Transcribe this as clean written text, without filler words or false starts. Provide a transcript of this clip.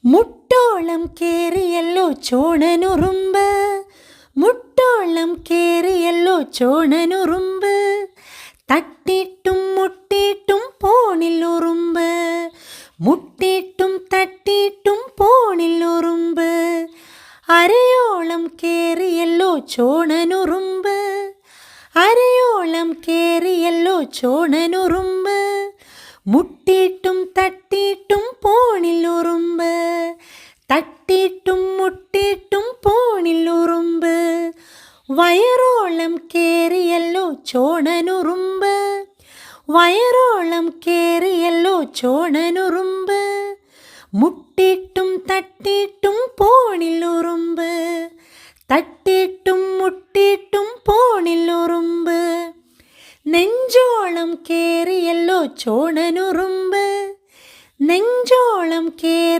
മുട്ടോളം കേറിയല്ലോ ചോണനുറുമ്പ്, മുട്ടോളം കേറിയല്ലോ ചോണനുറുമ്പ്. തട്ടിയിട്ടും മുട്ടിയിട്ടും പോണില്ലുറുമ്പ്, മുട്ടിയിട്ടും തട്ടിയിട്ടും പോണില്ലുറുമ്പ്. അരയോളം കേറിയല്ലോ ചോണനുറുമ്പ്, അരയോളം കേറിയല്ലോ ചോണനുറുമ്പ്. മുട്ടിയിട്ടും തട്ടിയിട്ടും പോണില്ലുറുമ്പ്, തട്ടിയിട്ടും മുട്ടിയിട്ടും പോണില്ലുറുമ്പ്. വയറോളം കേറിയല്ലോ ചോണനുറുമ്പ്, വയറോളം കേറിയല്ലോ ചോണനുറുമ്പ്. മുട്ടിയിട്ടും തട്ടിയിട്ടും പോണില്ലുറുമ്പ്, തട്ടിയിട്ടും മുട്ടിയിട്ടും പോണില്ലുറുമ്പ്. നെഞ്ചോളം കേറിയല്ലോ ചോണനുറുമ്പ്, നെഞ്ചോളം കേറി